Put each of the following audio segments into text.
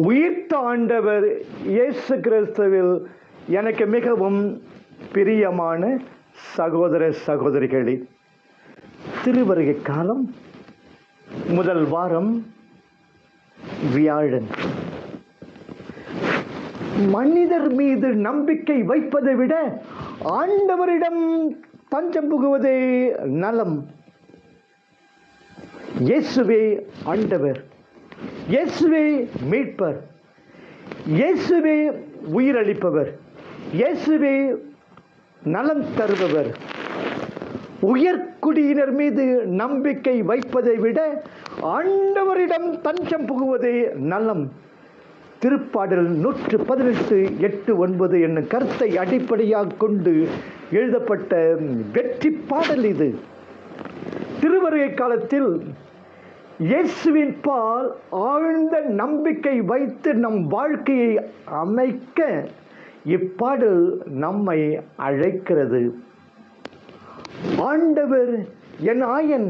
உயிர்த்த ஆண்டவர் இயேசு கிறிஸ்துவில் எனக்கு மிகவும் பிரியமான சகோதர சகோதரிகளே, திருவருகை காலம் முதல் வாரம் வியாழன். மனிதர் மீது நம்பிக்கை வைப்பதை விட ஆண்டவரிடம் தஞ்சம் புகுவதே நலம். இயேசுவே ஆண்டவர், இயேசுவே மீட்பர், இயேசுவே உயிரளிப்பவர், இயேசுவே நலம் தருபவர். உயர்குடியினர் மீது நம்பிக்கை வைப்பதை விட ஆண்டவரிடம் தஞ்சம் புகுவதே நலம். திருப்பாடல் 118:8-9 என்னும் கருத்தை அடிப்படையாக கொண்டு எழுதப்பட்ட வெற்றி பாடல் இது. திருவருகை காலத்தில் இயேசுவின் பால் ஆழ்ந்த நம்பிக்கை வைத்து நம் வாழ்க்கையை அமைக்க இப்பாடல் நம்மை அழைக்கிறது. ஆண்டவர் என் ஆயன்,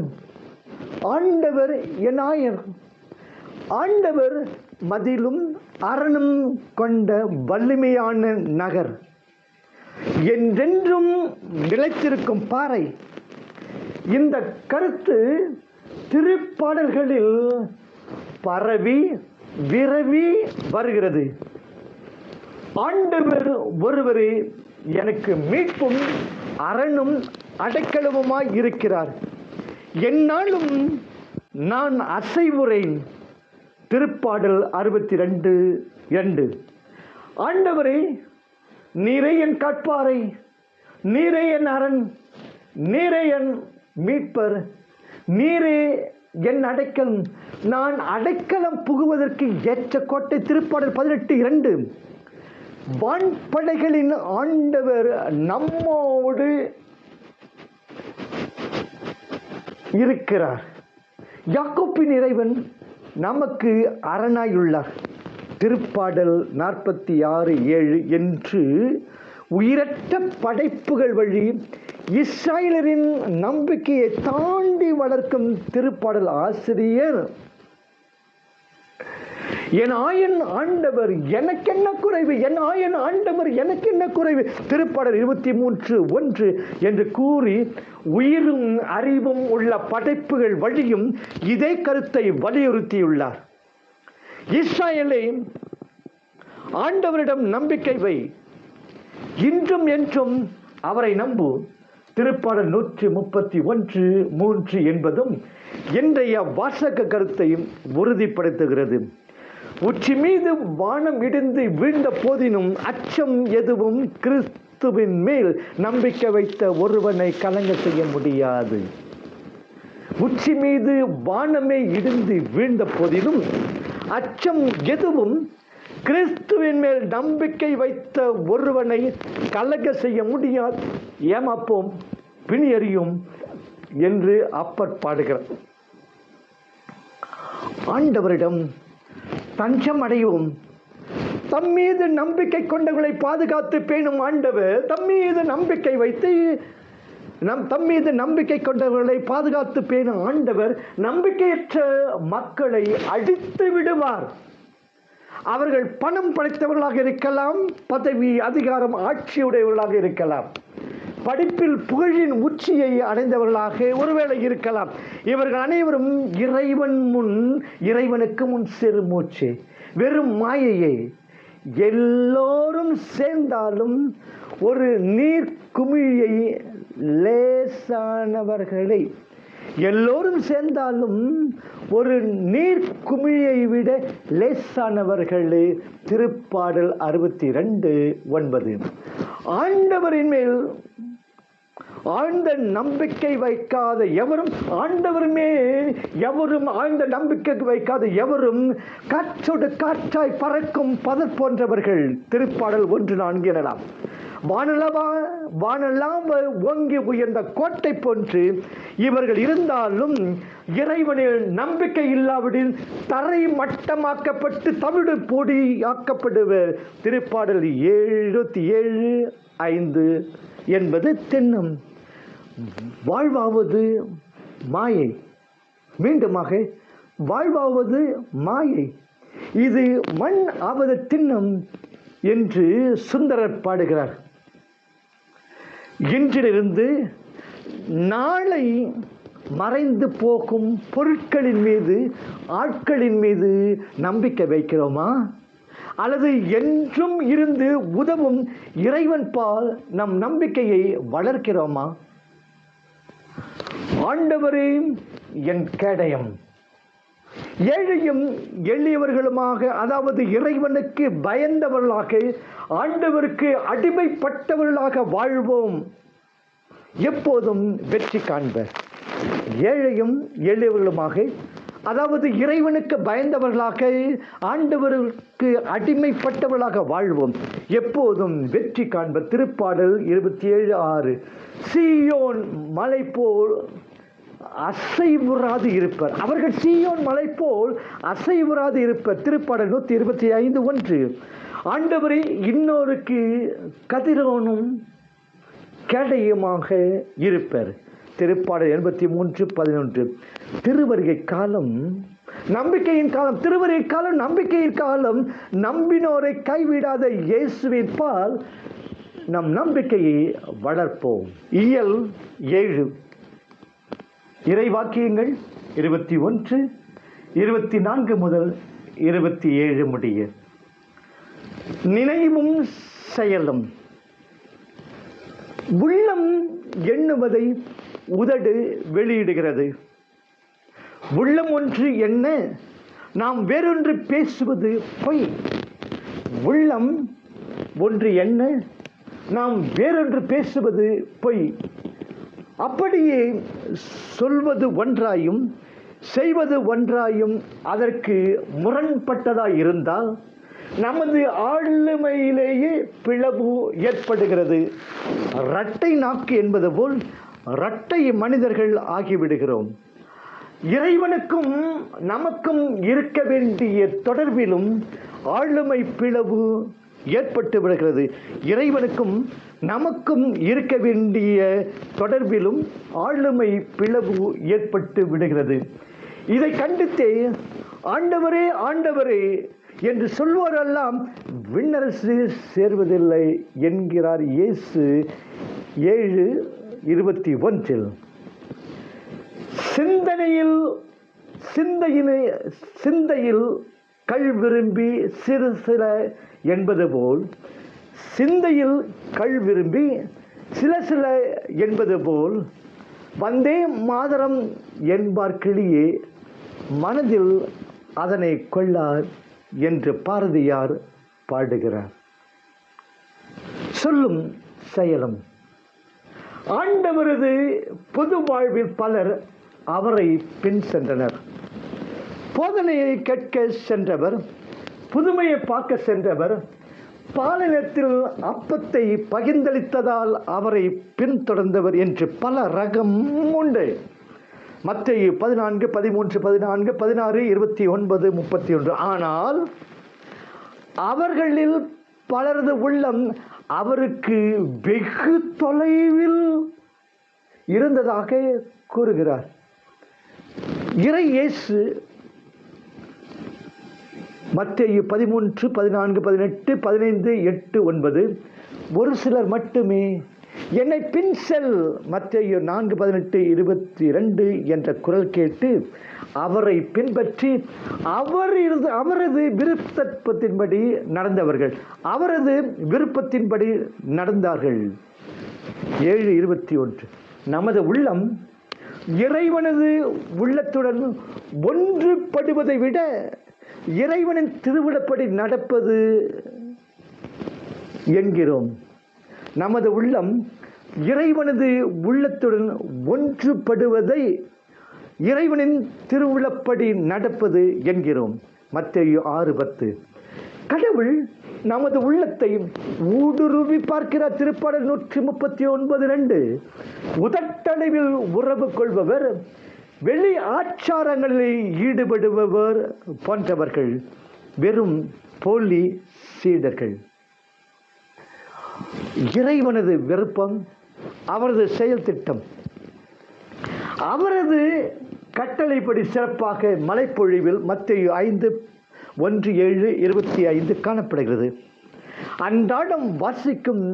ஆண்டவர் என் ஆயன், ஆண்டவர் மதிலும் அரணும் கொண்ட வலிமையான நகர், என்றென்றும் நிலைத்திருக்கும் பாறை. இந்த கருத்து திருப்பாடல்களில் பரவி விரவி வருகிறது. ஆண்டவர் ஒருவரே எனக்கு மீட்பும் அரணும் அடைக்கலமுமாய் இருக்கிறார், என்னாலும் நான் அசைவுறேன். திருப்பாடல் 62:2. ஆண்டவரே, நீரே என் கற்பாறை, நீரே என் அரண், நீரே என் மீட்பர், நீரே என் அடைக்கலம், நான் அடைக்கலம் புகுவதற்கு ஏற்ற கோட்டை. திருப்பாடல் 18:2. வான்படைகளின் ஆண்டவர் நம்மோடு இருக்கிறார், யாக்கோப்பின் இறைவன் நமக்கு அரணாயுள்ளார். திருப்பாடல் 46:7 என்று உயிரற்ற படைப்புகள் வழி இஸ்ராயலரின் நம்பிக்கையை தாண்டி வளர்க்கும் திருப்பாடல் ஆசிரியர், என் ஆயன் ஆண்டவர் எனக்கென்ன குறைவு, என் ஆயன் ஆண்டவர் எனக்கென்ன குறைவு, திருப்பாடல் 23:1 என்று கூறி உயிரும் அறிவும் உள்ள படைப்புகள் வழியும் இதே கருத்தை வலியுறுத்தியுள்ளார். இஸ்ராயேலே, ஆண்டவரிடம் நம்பிக்கை வை, இன்றும் என்றும் அவரை நம்பு. திருப்பாடல் 131:3 என்பதும் இன்றைய வாசக கருத்தையும் உறுதிப்படுத்துகிறது. உச்சி மீது வானம் இடிந்து வீழ்ந்த போதினும் அச்சம் எதுவும் கிறிஸ்துவின் மேல் நம்பிக்கை வைத்த ஒருவனை கலங்க செய்ய முடியாது. உச்சி மீது வானமே இடிந்து வீழ்ந்த போதிலும் அச்சம் எதுவும் கிறிஸ்துவின் மேல் நம்பிக்கை வைத்த ஒருவனை கலங்க செய்ய முடியாது. ஏமாப்போம், பிணி அறியும் என்று அப்பர் பாடுகிறார். ஆண்டவரிடம் தஞ்சம் அடையும். தம்மீது நம்பிக்கை கொண்டவர்களை பாதுகாத்து பேணும் ஆண்டவர் தம்மீது நம்பிக்கை வைத்து தம்மீது நம்பிக்கை கொண்டவர்களை பாதுகாத்து பேணும் ஆண்டவர் நம்பிக்கையற்ற மக்களை அழித்து விடுவார். அவர்கள் பணம் படைத்தவர்களாக இருக்கலாம், பதவி அதிகாரம் ஆட்சியுடையவர்களாக இருக்கலாம், படிப்பில் புகழின் உச்சியை அடைந்தவர்களாக ஒருவேளை இருக்கலாம். இவர்கள் அனைவரும் இறைவனுக்கு முன் சிறு மூச்சு, வெறும் மாயையே. எல்லோரும் சேர்ந்தாலும் ஒரு நீர் குமிழியை லேசானவர்களை, எல்லோரும் சேர்ந்தாலும் ஒரு நீர் குமிழியை விட லேசானவர்களே. திருப்பாடல் 62:9. ஆண்டவரின் மேல் ஆழ்ந்த நம்பிக்கை வைக்காத எவரும், ஆழ்ந்த நம்பிக்கை வைக்காத எவரும் காற்றோடு காற்றாய் பறக்கும் பதர் போன்றவர்கள். திருப்பாடல் 1:4 எனலாம். வானெல்லாம் ஓங்கி உயர்ந்த கோட்டை போன்று இவர்கள் இருந்தாலும் இறைவனில் நம்பிக்கை இல்லாவிடில் தரை மட்டமாக்கப்பட்டு தமிழ் பொடியாக்கப்படுவர். திருப்பாடல் 77:5 என்பது தென்னம். வாழ்வாவது மாயை, மீண்டுமாக வாழ்வாவது மாயை. இது மண் ஆவது திண்ணம் என்று சுந்தரர் பாடுகிறார். இன்றிலிருந்து நாளை மறைந்து போகும் பொருட்களின் மீது, ஆட்களின் மீது நம்பிக்கை வைக்கிறோமா? அல்லது என்றும் இருந்து உதவும் இறைவன் பால் நம் நம்பிக்கையை வளர்க்கிறோமா? ஆண்டவரே என் கேடயம், ஏழையும் எளியவர்களுமாக, அதாவது இறைவனுக்கு பயந்தவர்களாக, ஆண்டவருக்கு அடிமைப்பட்டவர்களாக வாழ்வோம், எப்போதும் வெற்றி காண்பர். ஏழையும் எளியவர்களுமாக, அதாவது இறைவனுக்கு பயந்தவர்களாக, ஆண்டவருக்கு அடிமைப்பட்டவர்களாக வாழ்வோம், எப்போதும் வெற்றி காண்பர். திருப்பாடல் 27:6. சீயோன் மலை போல் அசைவுறாது இருப்பர். அவர்கள் சீயோன் மலை போல் அசைவுறாது இருப்பர். திருப்பாடல் 125:1. ஆண்டவரே இன்னொருக்கு கதிரோனும் கேடயமாக இருப்பர். திருப்பாடல் 83:11. திருவருகை காலம் நம்பிக்கையின் காலம். திருவருகை காலம் நம்பிக்கையின் காலம். நம்பினோரை கைவிடாத இயேசுவின் பால் நம் நம்பிக்கையை வளர்ப்போம். இயல் 7. இறைவாக்கியங்கள் 21, 24 முதல் 27 முடிய. நினைவும் செயலும். உள்ளம் எண்ணுவதை உதடு வெளியிடுகிறது. உள்ளம் ஒன்று எண்ண நாம் வேறொன்று பேசுவது பொய். உள்ளம் ஒன்று எண்ண நாம் வேறொன்று பேசுவது பொய். அப்படியே சொல்வது ஒன்றாயும் செய்வது ஒன்றாயும் அதற்கு முரண்பட்டதாய் இருந்தால் நமது ஆளுமையிலேயே பிளவு ஏற்படுகிறது. இரட்டை நாக்கு என்பது போல் இரட்டை மனிதர்கள் ஆகிவிடுகிறோம். இறைவனுக்கும் நமக்கும் இருக்க வேண்டிய தொடர்பிலும் ஆளுமை பிளவு ஏற்பட்டு விடுகிறது. இறைவனுக்கும் நமக்கும் இருக்க வேண்டிய தொடர்பிலும் ஆளுமை பிளவு ஏற்பட்டு விடுகிறது. இதை கண்டித்தே ஆண்டவரே ஆண்டவரே என்று சொல்வோரெல்லாம் விண்ணரசு சேர்வதில்லை என்கிறார் இயேசு 7:21. சிந்தையில் கள் விரும்பி சிறு சில என்பது போல், சிந்தையில் கள் விரும்பி சில சில என்பது போல் வந்தே மாதரம் என்பார் கிளியே, மனதில் அதனை கொள்ளார் என்று பாரதியார் பாடுகிறார். சொல்லும் செயலும். ஆண்டவரது பொது வாழ்வில் பலர் அவரை பின் சென்றனர். போதனையை கேட்க சென்றவர், புதுமையை பார்க்க சென்றவர், பாலினத்தில் அப்பத்தை பகிர்ந்தளித்ததால் அவரை பின்தொடர்ந்தவர் என்று பல ரகம் உண்டு. மத்தேயு 14, 13, 14, 16, 29, 31. ஆனால் அவர்களில் பலரது உள்ளம் அவருக்கு வெகு தொலைவில் இருந்ததாக கூறுகிறார் இறை இயேசு. மத்தேயு 13, 14, 18, 15, 8, 9. ஒரு சிலர் மட்டுமே என்னை பின் செல், மத்தேயு 4, 18, 22 என்ற குரல் கேட்டு அவரை பின்பற்றி அவரது விருப்பத்தின்படி நடந்தவர்கள், அவரது விருப்பத்தின்படி நடந்தார்கள். 7:21. நமது உள்ளம் இறைவனது உள்ளத்துடன் ஒன்றுபடுவதை விட இறைவனின் திருவிழப்படி நடப்பது என்கிறோம். நமது உள்ளம் இறைவனது உள்ளத்துடன் ஒன்றுபடுவதை இறைவனின் திருவுளப்படி நடப்பது என்கிறோம். மத்தேயு 6:10. கடவுள் நமது உள்ளத்தை ஊடுருவி பார்க்கிறார். திருப்பாடல் 139:2. உதட்டளவில் உறவு கொள்பவர், வெளி ஆச்சாரங்களில் ஈடுபடுபவர் போன்றவர்கள் வெறும் போலி சீடர்கள். இறைவனது விருப்பம், அவரது செயல் திட்டம், அவரது கட்டளைப்படி சிறப்பாக மலைப்பொழிவில் மத்தேயு 1:7-25 காணப்படுகிறது. அன்றாடம் வாசிக்கும்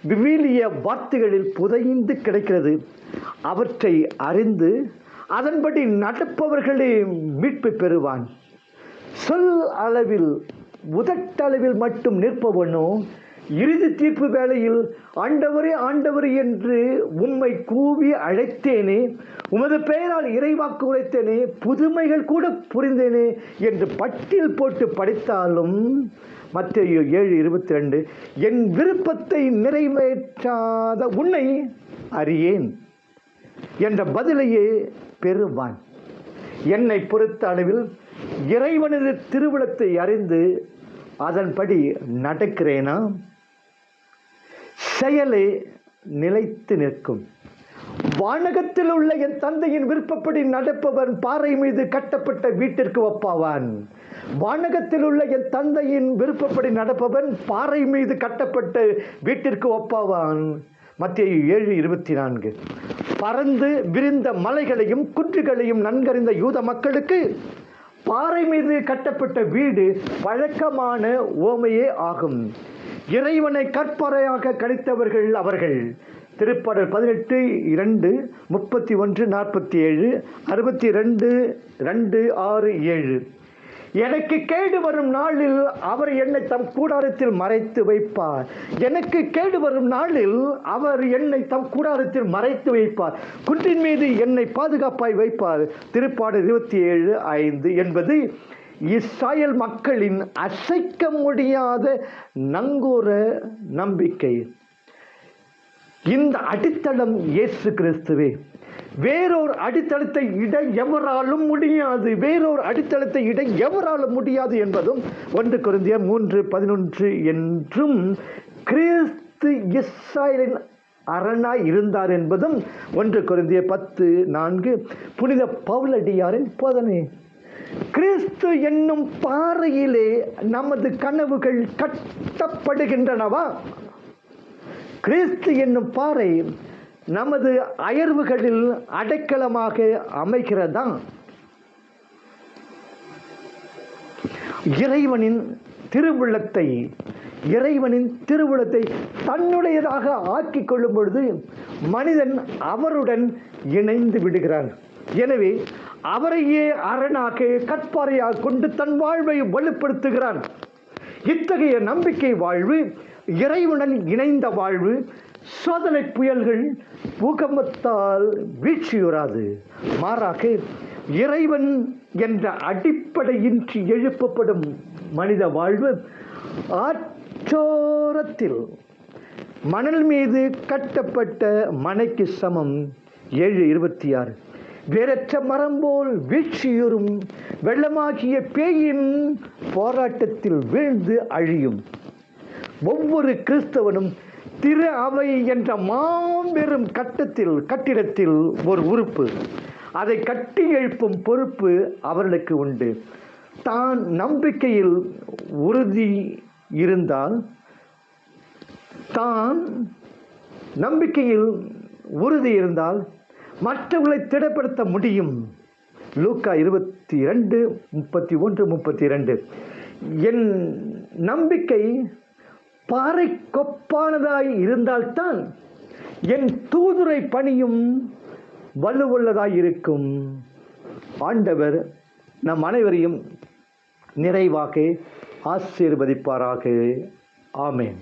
விவிலிய வார்த்தைகளில் புதைந்து கிடைக்கிறது. அவற்றை அறிந்து அதன்படி நடப்பவர்களே மீட்பு பெறுவான். சொல் அளவில் உதட்டளவில் மட்டும் நிற்பவனோ இறுதி தீர்ப்பு வேளையில் ஆண்டவரே ஆண்டவரே என்று உம்மை கூவி அழைத்தேனே, உமது பெயரால் இறைவாக்கு உரைத்தேனே, புதுமைகள் கூட புரிந்தேனே என்று பட்டியல் போட்டு படித்தாலும் மத்தேயு 7:22 என் விருப்பத்தை நிறைவேற்றாத உன்னை அறியேன் என்ற பதிலையே பெறுவான். என்னை பொறுத்த அளவில் இறைவனது திருவுளத்தை அறிந்து அதன்படி நடக்கிறேனா? செயலே நிலைத்து நிற்கும். வானகத்தில் உள்ள என் தந்தையின் விருப்பப்படி நடப்பவன் பாறை மீது கட்டப்பட்ட வீட்டிற்கு ஒப்பாவான். வானகத்தில் உள்ள என் தந்தையின் விருப்பப்படி நடப்பவன் பாறை மீது கட்டப்பட்ட வீட்டிற்கு ஒப்பாவான். மத்தேயு 7:24 பறந்து விரிந்த மலைகளையும் குன்றுகளையும் நன்கறிந்த யூத மக்களுக்கு பாறை மீது கட்டப்பட்ட வீடு வழக்கமான ஓமையே ஆகும். இறைவனை கற்பறையாக கணித்தவர்கள் அவர்கள். திருப்பாடல் 18:2, 31, 47, 62:2, 6, 7 எனக்கு கேடு வரும் நாளில் அவர் என்னை தம் கூடாரத்தில் மறைத்து வைப்பார். எனக்கு கேடு வரும் நாளில் அவர் என்னை தம் கூடாரத்தில் மறைத்து வைப்பார். குன்றின் மீது என்னை பாதுகாப்பாய் வைப்பார். திருப்பாடல் 27:5 என்பது இஸ்ராயல் மக்களின் அசைக்க முடியாத நங்கூர நம்பிக்கை. இந்த அடித்தளம் இயேசு கிறிஸ்துவே. வேறொரு அடித்தளத்தை இட எவராலும் முடியாது. வேறொரு அடித்தளத்தை இட எவராலும் முடியாது என்பதும் 1 கொரிந்தியர் 3:11 என்றும் கிறிஸ்து இஸ்ராயலின் அரணாய் இருந்தார் என்பதும் 1 கொரிந்தியர் 10:4 புனித பவுலடியாரின் போதனை. கிறிஸ்து என்னும் பாறையிலே நமது கனவுகள் கட்டப்படுகின்றனவா? கிறிஸ்து என்னும் பாறை நமது அயர்வுகளில் அடைக்கலமாக அமைகிறதா? இறைவனின் திருவுளத்தை தன்னுடையதாக ஆக்கிக் கொள்ளும் பொழுது மனிதன் அவருடன் இணைந்து விடுகிறான். எனவே அவரையே அரணாக கற்பாறையாக கொண்டு தன் வாழ்வை வலுப்படுத்துகிறான். இத்தகைய நம்பிக்கை வாழ்வு, இறைவனுடன் இணைந்த வாழ்வு சோதனை புயல்கள் பூகம்பத்தால் வீழ்ச்சியுறாது. மாறாக இறைவன் என்ற அடிப்படையின்றி எழுப்பப்படும் மனித வாழ்வு ஆற்றோரத்தில் மணல் மீது கட்டப்பட்ட மனைக்கு சமம். 7:26 வேறற்ற மரம் போல் வீழ்ச்சியுறும் வெள்ளமாகிய பேயின் போராட்டத்தில் வீழ்ந்து அழியும். ஒவ்வொரு கிறிஸ்தவனும் திரு அவை என்ற மாபெரும் கட்டிடத்தில் ஒரு உறுப்பு. அதை கட்டி எழுப்பும் பொறுப்பு அவர்களுக்கு உண்டு. தான் நம்பிக்கையில் உறுதி இருந்தால் மற்றவர்களை திடப்படுத்த முடியும். லூக்கா 22:31-32 என் நம்பிக்கை பாறை கொப்பானதாய் இருந்தால்தான் என் தூதுரை பணியும் வலுவுள்ளதாய் இருக்கும். ஆண்டவர் நம் அனைவரையும் நிறைவாக ஆசீர்வதிப்பாராக. ஆமென்.